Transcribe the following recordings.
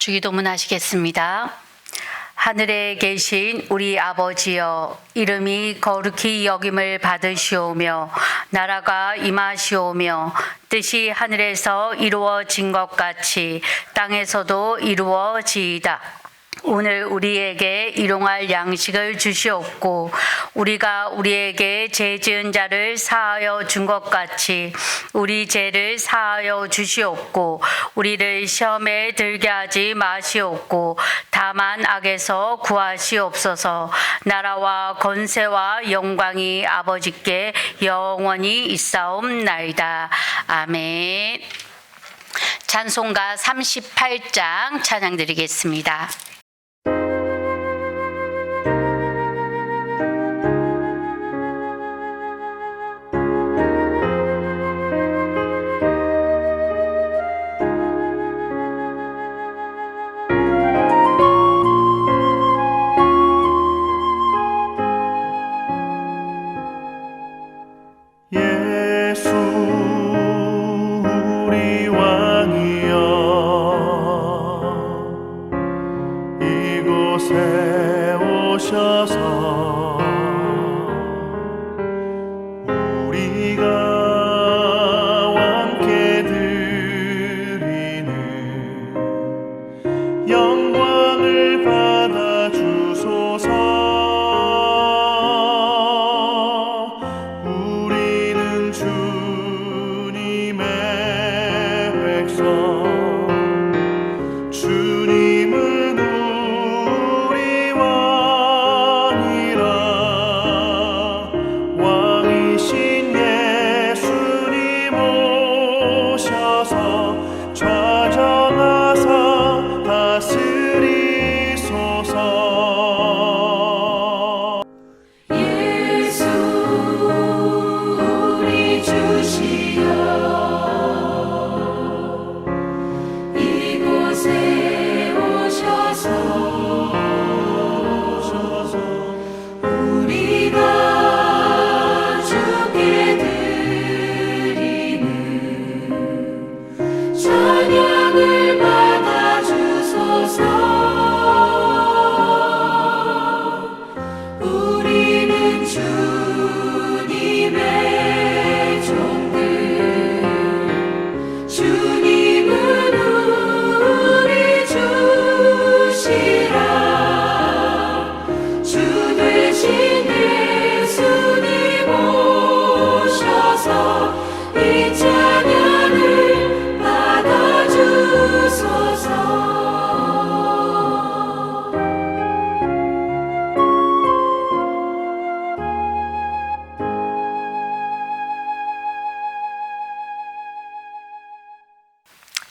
주기도문 하시겠습니다. 하늘에 계신 우리 아버지여, 이름이 거룩히 여김을 받으시오며 나라가 임하시오며 뜻이 하늘에서 이루어진 것 같이 땅에서도 이루어지이다. 오늘 우리에게 일용할 양식을 주시옵고 우리가 우리에게 죄 지은 자를 사하여 준 것 같이 우리 죄를 사하여 주시옵고 우리를 시험에 들게 하지 마시옵고 다만 악에서 구하시옵소서. 나라와 권세와 영광이 아버지께 영원히 있사옵나이다. 아멘. 찬송가 38장 찬양 드리겠습니다.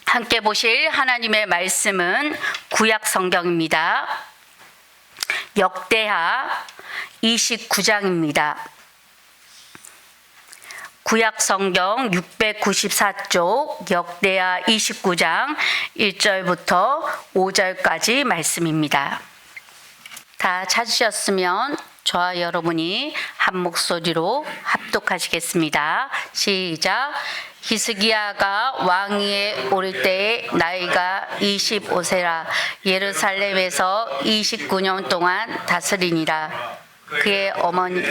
함께 보실 하나님의 말씀은 구약 성경입니다. 역대하 29장입니다. 구약 성경 694쪽 역대하 29장 1절부터 5절까지 말씀입니다. 다 찾으셨으면 저와 여러분이 한 목소리로 합독하시겠습니다. 시작. 히스기야가 왕위에 오를 때에 나이가 25세라 예루살렘에서 29년 동안 다스리니라. 그의 어머니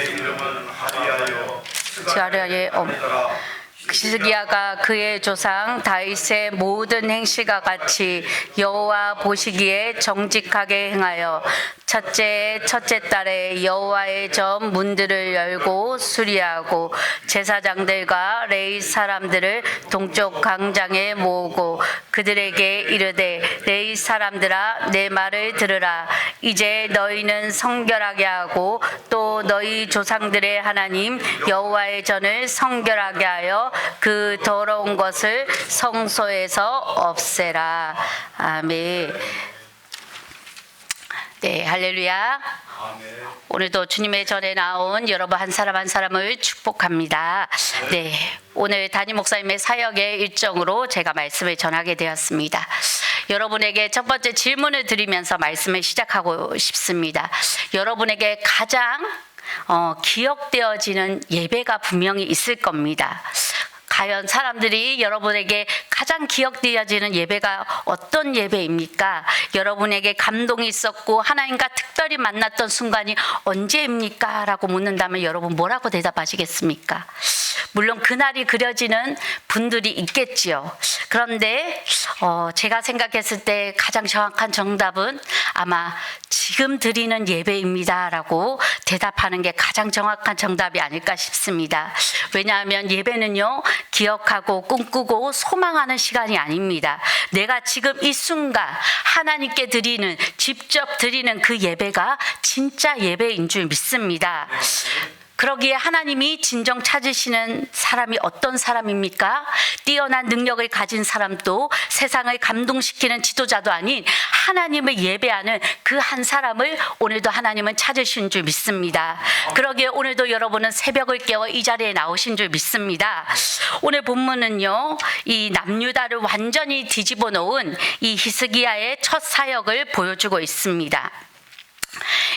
히스기야가 그의 조상 다윗의 모든 행실과 같이 여호와 보시기에 정직하게 행하여 첫째 달에 여호와의 전 문들을 열고 수리하고 제사장들과 레위 사람들을 동쪽 광장에 모으고 그들에게 이르되 레위 사람들아 내 말을 들으라. 이제 너희는 성결하게 하고 또 너희 조상들의 하나님 여호와의 전을 성결하게 하여 그 더러운 것을 성소에서 없애라. 아멘. 네, 할렐루야. 오늘도 주님의 전에 나온 여러분 한 사람 한 사람을 축복합니다. 네, 오늘 담임 목사님의 사역의 일정으로 제가 말씀을 전하게 되었습니다. 여러분에게 첫 번째 질문을 드리면서 말씀을 시작하고 싶습니다. 여러분에게 가장 기억되어지는 예배가 분명히 있을 겁니다. 과연 사람들이 여러분에게 가장 기억되어지는 예배가 어떤 예배입니까? 여러분에게 감동이 있었고 하나님과 특별히 만났던 순간이 언제입니까? 라고 묻는다면 여러분 뭐라고 대답하시겠습니까? 물론 그날이 그려지는 분들이 있겠지요. 그런데 제가 생각했을 때 가장 정확한 정답은 아마 지금 드리는 예배입니다 라고 대답하는 게 가장 정확한 정답이 아닐까 싶습니다. 왜냐하면 예배는요, 기억하고 꿈꾸고 소망하는 시간이 아닙니다. 내가 지금 이 순간 하나님께 드리는, 직접 드리는 그 예배가 진짜 예배인 줄 믿습니다. 그러기에 하나님이 진정 찾으시는 사람이 어떤 사람입니까? 뛰어난 능력을 가진 사람도 세상을 감동시키는 지도자도 아닌 하나님을 예배하는 그 한 사람을 오늘도 하나님은 찾으신 줄 믿습니다. 그러기에 오늘도 여러분은 새벽을 깨워 이 자리에 나오신 줄 믿습니다. 오늘 본문은요, 이 남유다를 완전히 뒤집어 놓은 이 히스기야의 첫 사역을 보여주고 있습니다.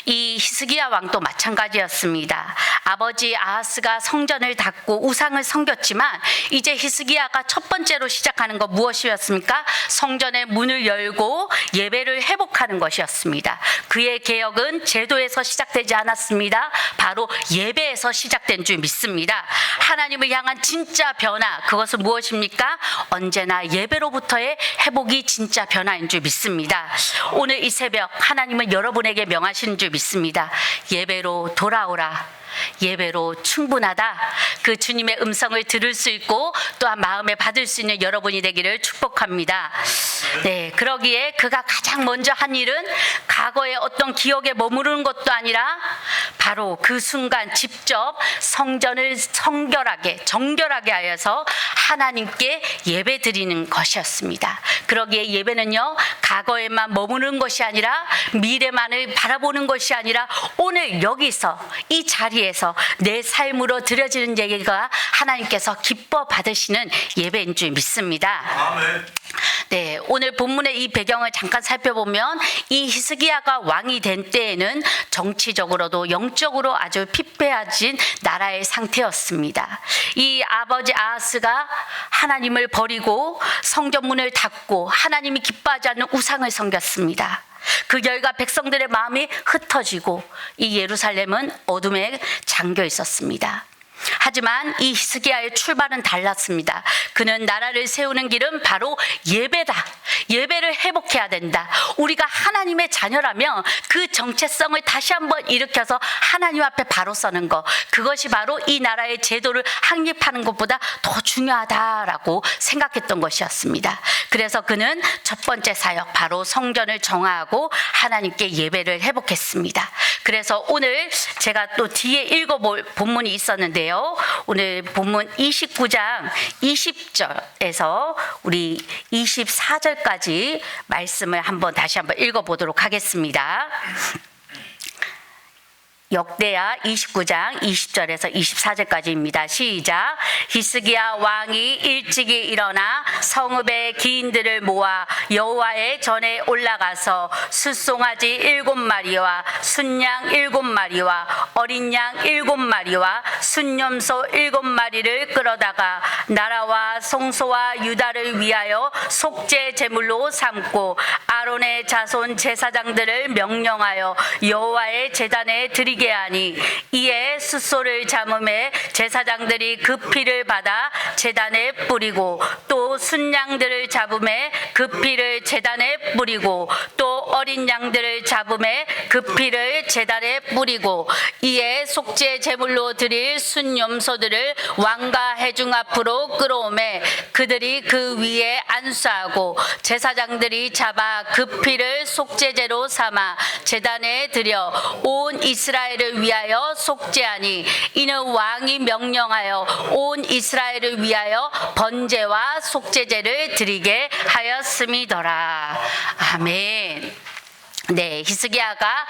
이 히스기야 왕도 마찬가지였습니다. 아버지 아하스가 성전을 닫고 우상을 섬겼지만 이제 히스기야가 첫 번째로 시작하는 것 무엇이었습니까? 성전의 문을 열고 예배를 회복하는 것이었습니다. 그의 개혁은 제도에서 시작되지 않았습니다. 바로 예배에서 시작된 줄 믿습니다. 하나님을 향한 진짜 변화, 그것은 무엇입니까? 언제나 예배로부터의 회복이 진짜 변화인 줄 믿습니다. 오늘 이 새벽 하나님은 여러분에게 명하신 줄 믿습니다. 예배로 돌아오라. 예배로 충분하다. 그 주님의 음성을 들을 수 있고 또한 마음에 받을 수 있는 여러분이 되기를 축복합니다. 네, 그러기에 그가 가장 먼저 한 일은 과거의 어떤 기억에 머무르는 것도 아니라 바로 그 순간 직접 성전을 정결하게 하여서 하나님께 예배 드리는 것이었습니다. 그러기에 예배는요, 과거에만 머무르는 것이 아니라 미래만을 바라보는 것이 아니라 오늘 여기서 이 자리에서 내 삶으로 드려지는 예배가 하나님께서 기뻐 받으시는 예배인 줄 믿습니다. 아멘. 네, 오늘 본문의 이 배경을 잠깐 살펴보면 이 히스기야가 왕이 된 때에는 정치적으로도 영적으로 아주 피폐해진 나라의 상태였습니다. 이 아버지 아하스가 하나님을 버리고 성전문을 닫고 하나님이 기뻐하지 않는 우상을 섬겼습니다. 그 결과 백성들의 마음이 흩어지고 이 예루살렘은 어둠에 잠겨 있었습니다. 하지만 이 히스기야의 출발은 달랐습니다. 그는 나라를 세우는 길은 바로 예배다. 예배를 회복해야 된다. 우리가 하나님의 자녀라면 그 정체성을 다시 한번 일으켜서 하나님 앞에 바로 서는 것, 그것이 바로 이 나라의 제도를 확립하는 것보다 더 중요하다라고 생각했던 것이었습니다. 그래서 그는 첫 번째 사역, 바로 성전을 정화하고 하나님께 예배를 회복했습니다. 그래서 오늘 제가 또 뒤에 읽어볼 본문이 있었는데요, 오늘 본문 29장 20절에서 우리 24절까지 말씀을 다시 한번 읽어보도록 하겠습니다. 역대하 29장 20절에서 24절까지입니다. 시작. 히스기야 왕이 일찍이 일어나 성읍의 기인들을 모아 여호와의 전에 올라가서 숫송아지 7마리와 순양 7마리와 어린 양 7마리와 순염소 7마리를 끌어다가 나라와 성소와 유다를 위하여 속죄 제물로 삼고 아론의 자손 제사장들을 명령하여 여호와의 제단에 드리게 하니 이에 숫소를 잡음에 제사장들이 그 피를 받아 제단에 뿌리고 또 순양들을 잡음에 그 피를 제단에 뿌리고 또 어린 양들을 잡음에 그 피를 제단에 뿌리고 이에 속죄 제물로 드릴 순염소들을 왕과 회중 앞으로 끌어오매 그들이 그 위에 안수하고 제사장들이 잡아 그 피를 속죄제로 삼아 제단에 드려 온 이스라엘을 위하여 속죄하니 이는 왕이 명령하여 온 이스라엘을 위하여 번제와 속죄제를 드리게 하였음이더라. 아멘. 네, 히스기야가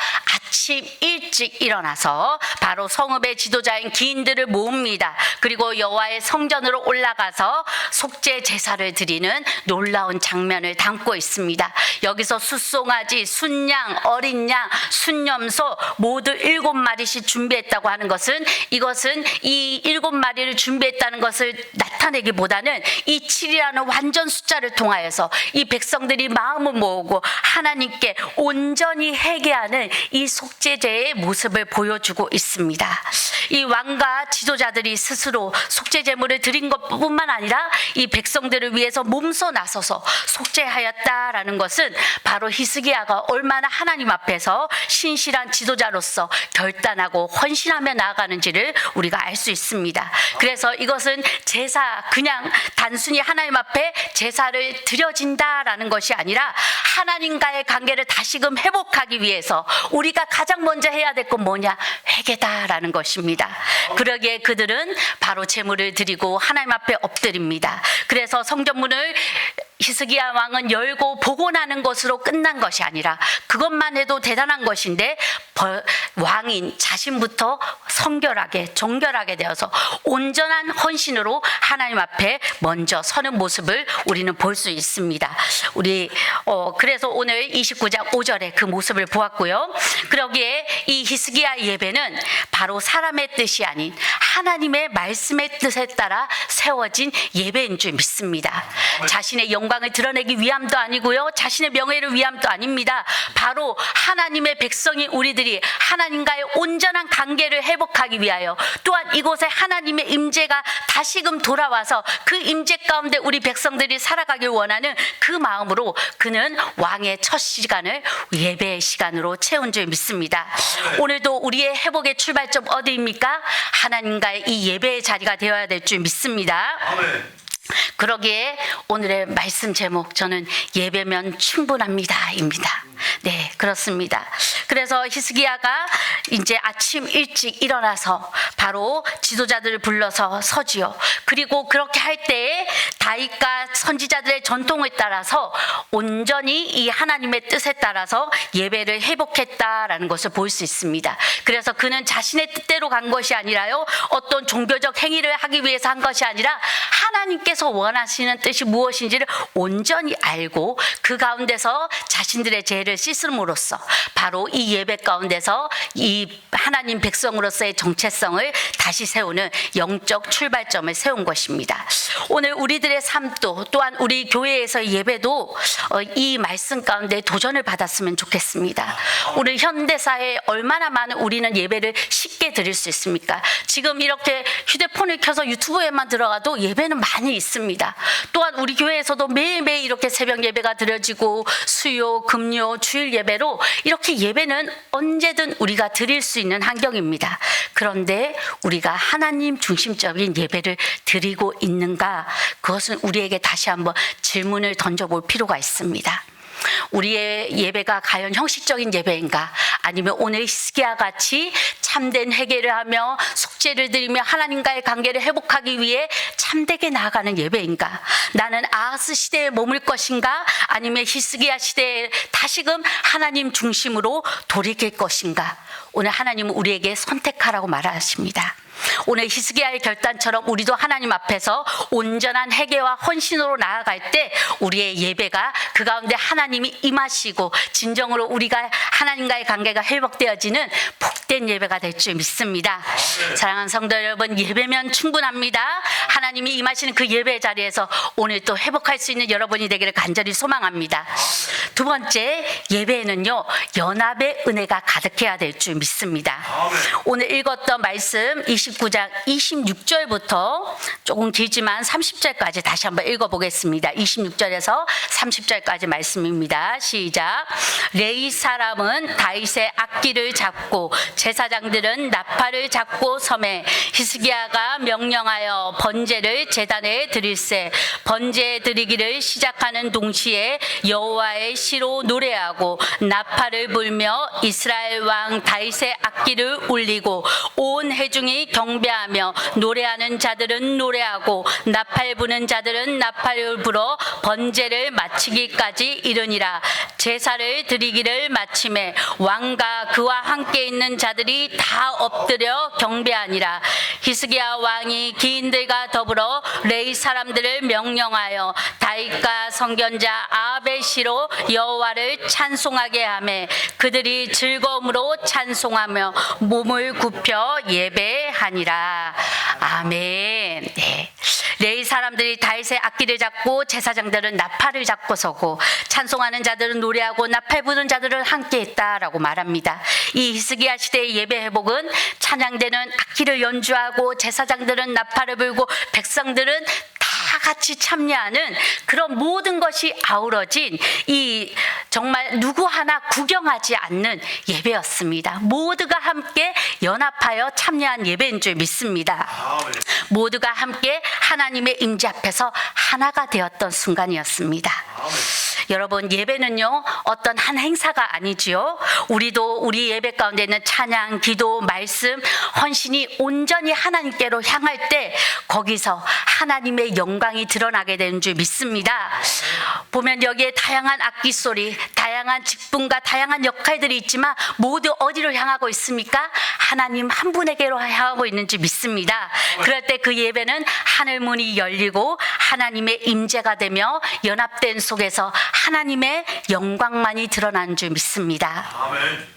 아침 일찍 일어나서 바로 성읍의 지도자인 기인들을 모읍니다. 그리고 여호와의 성전으로 올라가서 속죄 제사를 드리는 놀라운 장면을 담고 있습니다. 여기서 숫송아지, 순양, 어린 양, 순염소 모두 7마리씩 준비했다고 하는 것은, 이것은 이 7마리를 준비했다는 것을 나타내기보다는 이 7이라는 완전 숫자를 통하여서 이 백성들이 마음을 모으고 하나님께 온전히 회개하는 이 속죄제의 모습을 보여주고 있습니다. 이 왕과 지도자들이 스스로 속죄 제물을 드린 것뿐만 아니라 이 백성들을 위해서 몸소 나서서 속죄하였다라는 것은 바로 히스기야가 얼마나 하나님 앞에서 신실한 지도자로서 결단하고 헌신하며 나아가는지를 우리가 알 수 있습니다. 그래서 이것은 제사, 그냥 단순히 하나님 앞에 제사를 드려진다라는 것이 아니라 하나님과의 관계를 다시금 회복하기 위해서 우리가 가장 먼저 해야 될 건 뭐냐? 회개다라는 것입니다. 그러기에 그들은 바로 제물을 드리고 하나님 앞에 엎드립니다. 그래서 성전문을 히스기야 왕은 열고 복원하는 것으로 끝난 것이 아니라, 그것만 해도 대단한 것인데 왕인 자신부터 성결하게 정결하게 되어서 온전한 헌신으로 하나님 앞에 먼저 서는 모습을 우리는 볼 수 있습니다. 그래서 오늘 29장 5절에 그 모습을 보았고요. 그러기에 이 히스기야 예배는 바로 사람의 뜻이 아닌 하나님의 말씀의 뜻에 따라 세워진 예배인 줄 믿습니다. 자신의 영광을 드러내기 위함도 아니고요, 자신의 명예를 위함도 아닙니다. 바로 하나님의 백성인 우리들이 하나님과의 온전한 관계를 회복하기 위하여, 또한 이곳에 하나님의 임재가 다시금 돌아와서 그 임재 가운데 우리 백성들이 살아가길 원하는 그 마음으로 그는 왕의 첫 시간을 예배의 시간으로 채운 줄 믿습니다. 오늘도 우리의 회복의 출발점 어디입니까? 하나님과의 이 예배의 자리가 되어야 될 줄 믿습니다. 그러기에 오늘의 말씀 제목, 저는 예배면 충분합니다 입니다. 네, 그렇습니다. 그래서 히스기야가 이제 아침 일찍 일어나서 바로 지도자들을 불러서 서지요. 그리고 그렇게 할 때에 다윗과 선지자들의 전통에 따라서 온전히 이 하나님의 뜻에 따라서 예배를 회복했다라는 것을 볼 수 있습니다. 그래서 그는 자신의 뜻대로 간 것이 아니라요, 어떤 종교적 행위를 하기 위해서 한 것이 아니라 하나님께서 원하시는 뜻이 무엇인지를 온전히 알고 그 가운데서 자신들의 죄를 씻음으로써 바로 이 예배 가운데서 이 하나님 백성으로서의 정체성을 다시 세우는 영적 출발점을 세운 것입니다. 오늘 우리들의 삶도, 또한 우리 교회에서의 예배도 이 말씀 가운데 도전을 받았으면 좋겠습니다. 오늘 현대사회에 얼마나 많은 우리는 예배를 쉽게 드릴 수 있습니까? 지금 이렇게 휴대폰을 켜서 유튜브에만 들어가도 예배는 많이 있습니다. 또한 우리 교회에서도 매일매일 이렇게 새벽 예배가 드려지고 수요, 금요, 주일 예배로 이렇게 예배는 언제든 우리가 드릴 수 있는 환경입니다. 그런데 우리가 하나님 중심적인 예배를 드리고 있는가? 그것은 우리에게 다시 한번 질문을 던져볼 필요가 있습니다. 우리의 예배가 과연 형식적인 예배인가? 아니면 오늘 히스기야 같이 참된 회개를 하며 속죄를 드리며 하나님과의 관계를 회복하기 위해 참되게 나아가는 예배인가? 나는 아하스 시대에 머물 것인가? 아니면 히스기야 시대에 다시금 하나님 중심으로 돌이킬 것인가? 오늘 하나님은 우리에게 선택하라고 말하십니다. 오늘 히스기야의 결단처럼 우리도 하나님 앞에서 온전한 회개와 헌신으로 나아갈 때 우리의 예배가 그 가운데 하나님이 임하시고 진정으로 우리가 하나님과의 관계가 회복되어지는 복된 예배가 될 줄 믿습니다. 사랑하는 성도 여러분, 예배면 충분합니다. 하나님이 임하시는 그 예배 자리에서 오늘 또 회복할 수 있는 여러분이 되기를 간절히 소망합니다. 두 번째, 예배에는요, 연합의 은혜가 가득해야 될 줄 믿습니다. 오늘 읽었던 말씀 29장 26절부터 조금 길지만 30절까지 다시 한번 읽어보겠습니다. 26절에서 30절까지 말씀입니다. 시작. 레위 사람은 다윗의 악기를 잡고 제사장들은 나팔을 잡고 섬에 히스기야가 명령하여 번제를 제단에 드릴세. 번제 드리기를 시작하는 동시에 여호와의 시로 노래하고 나팔을 불며 이스라엘 왕 다윗의 악기를 울리고 온 회중이 경배하며 노래하는 자들은 노래하고 나팔 부는 자들은 나팔을 불어 번제를 마치기까지 이르니라. 제사를 드리기를 마침에 왕과 그와 함께 있는 자들이 다 엎드려 경배하니라. 히스기야 왕이 기인들과 더불어 레위 사람들을 명령하여 다윗과 선견자 아벨시로 여호와를 찬송하게 하매 그들이 즐거움으로 찬송하며 몸을 굽혀 예배하니라. 아멘. 네. 레위 사람들이 다윗의 악기를 잡고 제사장들은 나팔을 잡고 서고 찬송하는 자들은 노래하고 나팔 부는 자들은 함께했다라고 말합니다. 이 히스기야 시대의 예배 회복은 찬양대는 악기를 연주하고 제사장들은 나팔을 불고 백성들은 다 같이 참여하는 그런 모든 것이 아우러진 이 정말 누구 하나 구경하지 않는 예배였습니다. 모두가 함께 연합하여 참여한 예배인 줄 믿습니다. 모두가 함께 하나님의 임재 앞에서 하나가 되었던 순간이었습니다. 여러분, 예배는요 어떤 한 행사가 아니지요. 우리도 우리 예배 가운데 있는 찬양, 기도, 말씀, 헌신이 온전히 하나님께로 향할 때 거기서 하나님의 영광이 드러나게 되는 줄 믿습니다. 보면 여기에 다양한 악기 소리, 다양한 직분과 다양한 역할들이 있지만 모두 어디로 향하고 있습니까? 하나님 한 분에게로 향하고 있는 줄 믿습니다. 그럴 때 그 예배는 하늘 문이 열리고 하나님의 임재가 되며 연합된 속에서 하나님의 영광만이 드러나는 줄 믿습니다. 아멘.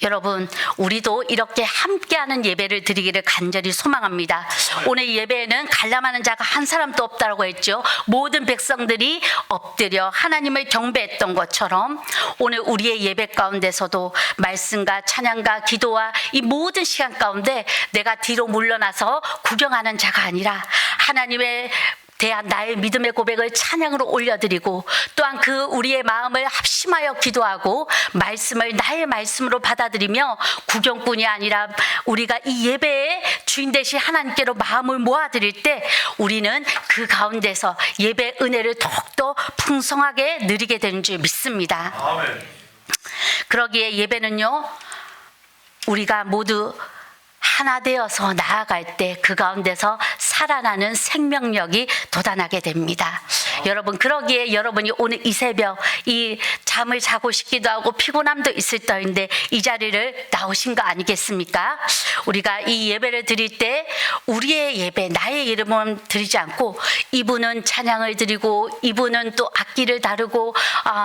여러분, 우리도 이렇게 함께하는 예배를 드리기를 간절히 소망합니다. 오늘 예배에는 관람하는 자가 한 사람도 없다고 했죠. 모든 백성들이 엎드려 하나님을 경배했던 것처럼 오늘 우리의 예배 가운데서도 말씀과 찬양과 기도와 이 모든 시간 가운데 내가 뒤로 물러나서 구경하는 자가 아니라 하나님의 대한 나의 믿음의 고백을 찬양으로 올려드리고 또한 그 우리의 마음을 합심하여 기도하고 말씀을 나의 말씀으로 받아들이며 구경꾼이 아니라 우리가 이 예배의 주인 되신 하나님께로 마음을 모아드릴 때 우리는 그 가운데서 예배 은혜를 더욱더 풍성하게 누리게 되는 줄 믿습니다. 아멘. 그러기에 예배는요 우리가 모두 하나 되어서 나아갈 때 그 가운데서 살아나는 생명력이 돋아나게 됩니다. 여러분, 그러기에 여러분이 오늘 이 새벽 이 잠을 자고 싶기도 하고 피곤함도 있을 터인데 이 자리를 나오신 거 아니겠습니까? 우리가 이 예배를 드릴 때 우리의 예배, 나의 이름은 드리지 않고 이분은 찬양을 드리고 이분은 또 악기를 다루고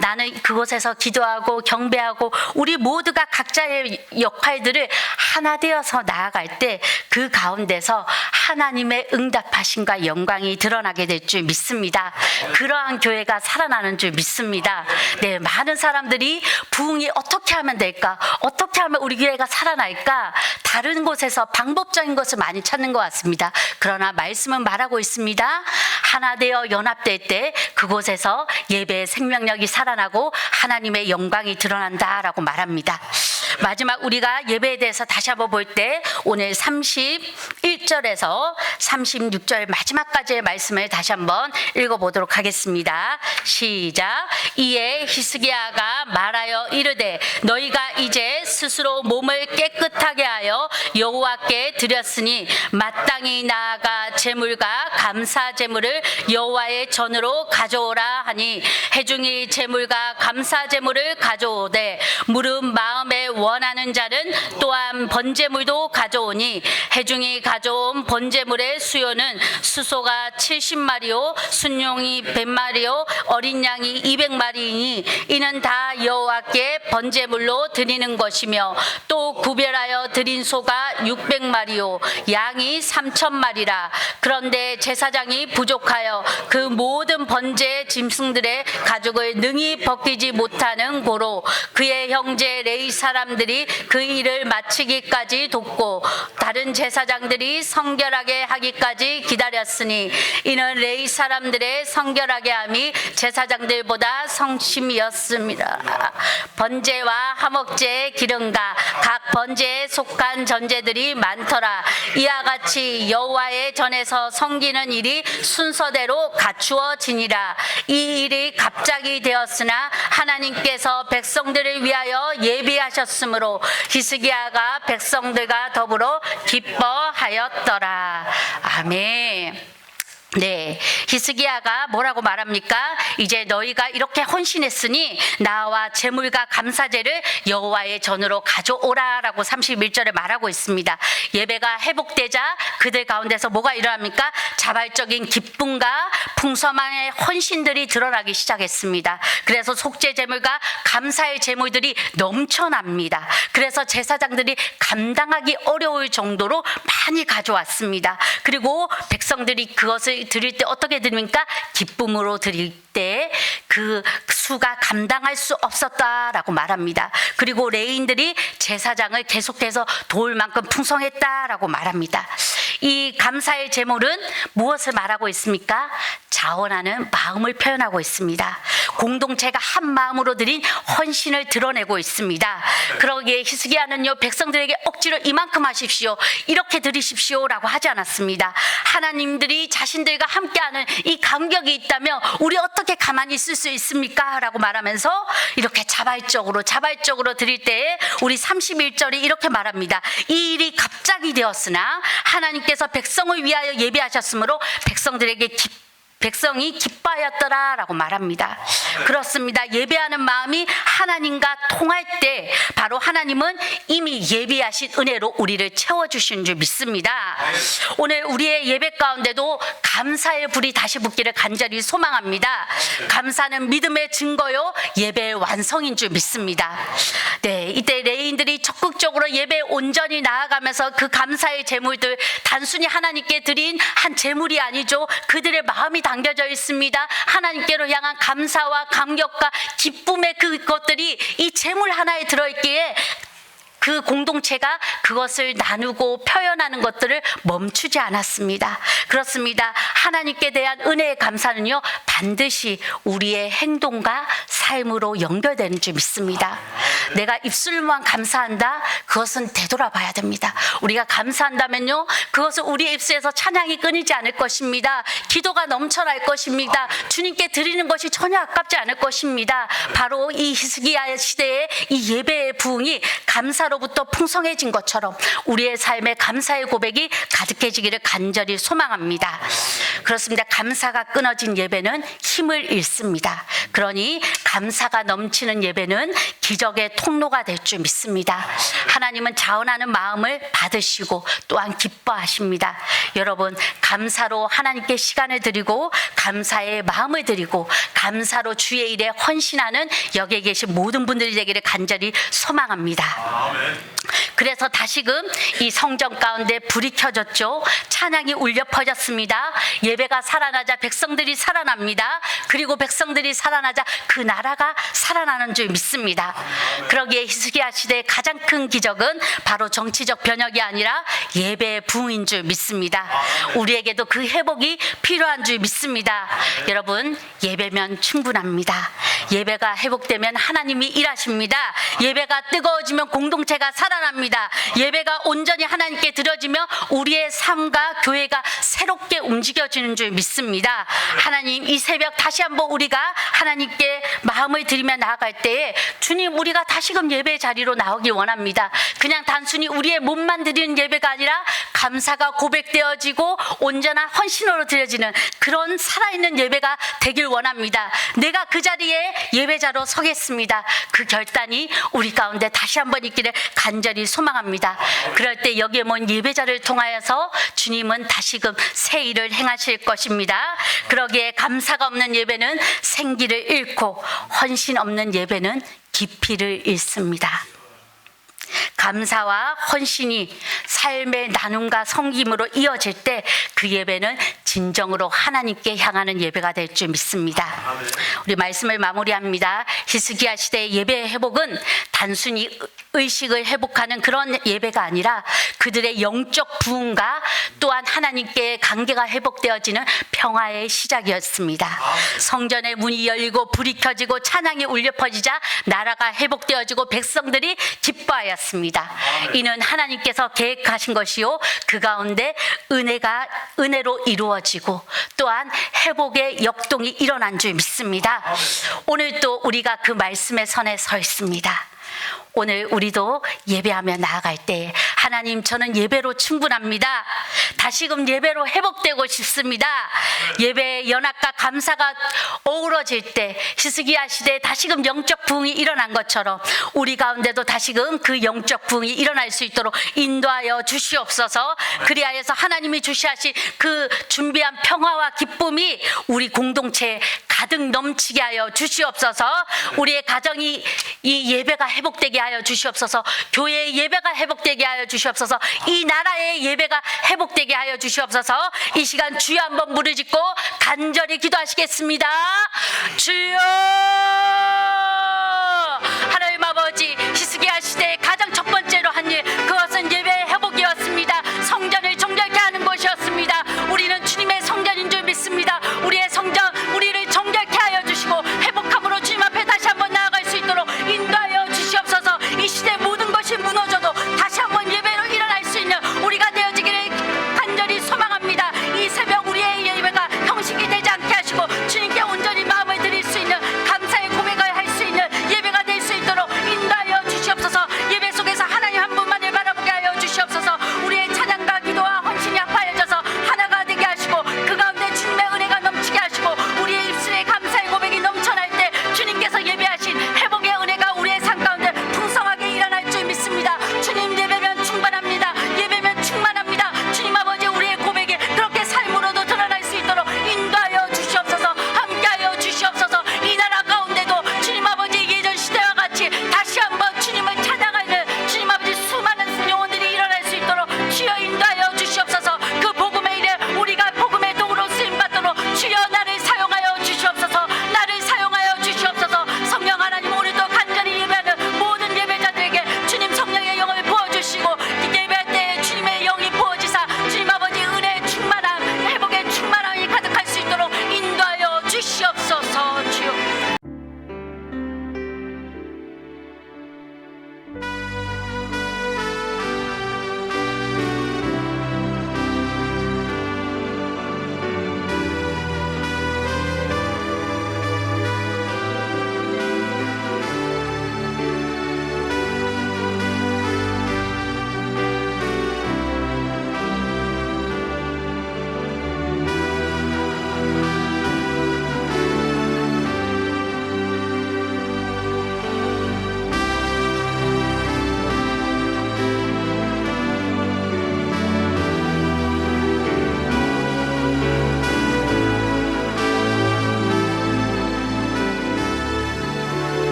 나는 그곳에서 기도하고 경배하고 우리 모두가 각자의 역할들을 하나 되어서 나아갈 때 그 가운데서 하나님의 응답하심과 영광이 드러나게 될 줄 믿습니다. 그러한 교회가 살아나는 줄 믿습니다. 네, 많은 사람들이 부흥이 어떻게 하면 될까? 어떻게 하면 우리 교회가 살아날까? 다른 곳에서 방법적인 것을 많이 찾는 것 같습니다. 그러나 말씀은 말하고 있습니다. 하나 되어 연합될 때 그곳에서 예배의 생명력이 살아나고 하나님의 영광이 드러난다라고 말합니다. 마지막 우리가 예배에 대해서 다시 한번 볼 때 오늘 31절에서 36절 마지막까지의 말씀을 다시 한번 읽어보도록 하겠습니다. 시작. 이에 히스기야가 말하여 이르되 너희가 이제 스스로 몸을 깨끗하게 하여 여호와께 드렸으니 마땅히 나아가 제물과 감사 제물을 여호와의 전으로 가져오라 하니 회중이 제물과 감사 제물을 가져오되 무릇 마음에 원하는 자는 또한 번제물도 가져오니 회중이 가져온 번제물의 수요는 수소가 70마리요 순용이 100마리요 어린 양이 200마리이니 이는 다 여호와께 번제물로 드리는 것이며 또 구별하여 드린 소가 600마리요 양이 3,000마리라. 그런데 제사장이 부족하여 그 모든 번제 짐승들의 가죽을 능히 벗기지 못하는 고로 그의 형제 레위 사람들이 그 일을 마치기까지 돕고 다른 제사장들이 성결하게 하기까지 기다렸으니 이는 레위 사람들의 성결하게 함이 제사장들보다 성심이었습니다. 번제와 화목제의 기름과 각 번제에 속한 전제들이 많더라. 이와 같이 여호와의 전에서 섬기는 일이 순서대로 갖추어지니라. 이 일이 갑자기 되었으나 하나님께서 백성들을 위하여 예비하셨으므로 히스기야가 백성들과 더불어 기뻐하였더라. 아멘. 네, 히스기야가 뭐라고 말합니까? 이제 너희가 이렇게 헌신했으니 나와 제물과 감사제를 여호와의 전으로 가져오라라고 31절에 말하고 있습니다. 예배가 회복되자 그들 가운데서 뭐가 일어납니까? 자발적인 기쁨과 풍성함의 헌신들이 드러나기 시작했습니다. 그래서 속죄 제물과 감사의 제물들이 넘쳐납니다. 그래서 제사장들이 감당하기 어려울 정도로 많이 가져왔습니다. 그리고 백성들이 그것을 드릴 때 어떻게 드립니까? 기쁨으로 드릴 때 그 수가 감당할 수 없었다라고 말합니다. 그리고 레위인들이 제사장을 계속해서 도울 만큼 풍성했다라고 말합니다. 이 감사의 제물은 무엇을 말하고 있습니까? 자원하는 마음을 표현하고 있습니다. 공동체가 한 마음으로 드린 헌신을 드러내고 있습니다. 그러기에 히스기야는요, 백성들에게 억지로 이만큼 하십시오, 이렇게 드리십시오라고 하지 않았습니다. 하나님들이 자신들과 함께하는 이 간격이 있다면 우리 어떻게 가만히 있을 수 있습니까? 라고 말하면서 이렇게 자발적으로 드릴 때에 우리 31절이 이렇게 말합니다. 이 일이 갑자기 되었으나 하나님께서 백성을 위하여 예비하셨으므로 백성이 기뻐하였더라라고 말합니다. 그렇습니다. 예배하는 마음이 하나님과 통할 때 바로 하나님은 이미 예비하신 은혜로 우리를 채워주신 줄 믿습니다. 오늘 우리의 예배 가운데도 감사의 불이 다시 붙기를 간절히 소망합니다. 감사는 믿음의 증거요, 예배의 완성인 줄 믿습니다. 네, 이때 레위인들이 적극적으로 예배에 온전히 나아가면서 그 감사의 제물들, 단순히 하나님께 드린 한 제물이 아니죠. 그들의 마음이 담겨져 있습니다. 하나님께로 향한 감사와 감격과 기쁨의 그것들이 이 제물 하나에 들어있기에 그 공동체가 그것을 나누고 표현하는 것들을 멈추지 않았습니다. 그렇습니다. 하나님께 대한 은혜의 감사는요, 반드시 우리의 행동과 삶으로 연결되는 줄 믿습니다. 내가 입술로만 감사한다? 그것은 되돌아봐야 됩니다. 우리가 감사한다면요, 그것은 우리의 입술에서 찬양이 끊이지 않을 것입니다. 기도가 넘쳐날 것입니다. 주님께 드리는 것이 전혀 아깝지 않을 것입니다. 바로 이 히스기야 시대의 이 예배의 부흥이 감사로부터 풍성해진 것처럼 우리의 삶에 감사의 고백이 가득해지기를 간절히 소망합니다. 그렇습니다. 감사가 끊어진 예배는 힘을 잃습니다. 그러니 감사가 넘치는 예배는 기적의 통로가 될 줄 믿습니다. 하나님은 자원하는 마음을 받으시고 또한 기뻐하십니다. 여러분, 감사로 하나님께 시간을 드리고 감사의 마음을 드리고 감사로 주의 일에 헌신하는 여기에 계신 모든 분들이 되기를 간절히 소망합니다. 그래서 다시금 이 성전 가운데 불이 켜졌죠. 찬양이 울려 퍼졌습니다. 예배가 살아나자 백성들이 살아납니다. 그리고 백성들이 살아나자 그 나라가 살아나는 줄 믿습니다. 그러기에 히스기야 시대의 가장 큰 기적은 바로 정치적 변혁이 아니라 예배의 부흥인 줄 믿습니다. 우리에게도 그 회복이 필요한 줄 믿습니다. 여러분, 예배면 충분합니다. 예배가 회복되면 하나님이 일하십니다. 예배가 뜨거워지면 공동체가 살아납니다. 예배가 온전히 하나님께 드려지며 우리의 삶과 교회가 새롭게 움직여지는 줄 믿습니다. 하나님, 이 새벽 다시 한번 우리가 하나님께 마음을 들이며 나아갈 때에 주님, 우리가 다시금 예배 자리로 나오기 원합니다. 그냥 단순히 우리의 몸만 드리는 예배가 아니라 감사가 고백되어지고 온전한 헌신으로 드려지는 그런 살아있는 예배가 되길 원합니다. 내가 그 자리에 예배자로 서겠습니다. 그 결단이 우리 가운데 다시 한번 있기를 간절히 소망합니다. 그럴 때 여기에 모인 예배자를 통하여서 주님은 다시금 새 일을 행하실 것입니다. 그러기에 감사가 없는 예배는 생기를 잃고 헌신 없는 예배는 깊이를 잃습니다. 감사와 헌신이 삶의 나눔과 섬김으로 이어질 때 그 예배는 진정으로 하나님께 향하는 예배가 될 줄 믿습니다. 우리 말씀을 마무리합니다. 히스기야 시대의 예배의 회복은 단순히 의식을 회복하는 그런 예배가 아니라 그들의 영적 부흥과 또한 하나님께 관계가 회복되어지는 평화의 시작이었습니다. 성전의 문이 열리고 불이 켜지고 찬양이 울려 퍼지자 나라가 회복되어지고 백성들이 기뻐하였습니다. 이는 하나님께서 계획하신 것이요, 그 가운데 은혜로 이루어지고 또한 회복의 역동이 일어난 줄 믿습니다. 오늘도 우리가 그 말씀의 선에 서 있습니다. 오늘 우리도 예배하며 나아갈 때 하나님 저는 예배로 충분합니다. 다시금 예배로 회복되고 싶습니다. 예배의 연합과 감사가 어우러질 때 히스기야 시대에 다시금 영적 부흥이 일어난 것처럼 우리 가운데도 다시금 그 영적 부흥이 일어날 수 있도록 인도하여 주시옵소서. 그리하여서 하나님이 주시하신 그 준비한 평화와 기쁨이 우리 공동체에 가득 넘치게 하여 주시옵소서. 우리의 가정이 이 예배가 회복되게 하여 주시옵소서. 교회의 예배가 회복되게 하여 주시옵소서. 이 나라의 예배가 회복되게 하여 주시옵소서. 이 시간 주여 한번 부르짖고 간절히 기도하시겠습니다. 주여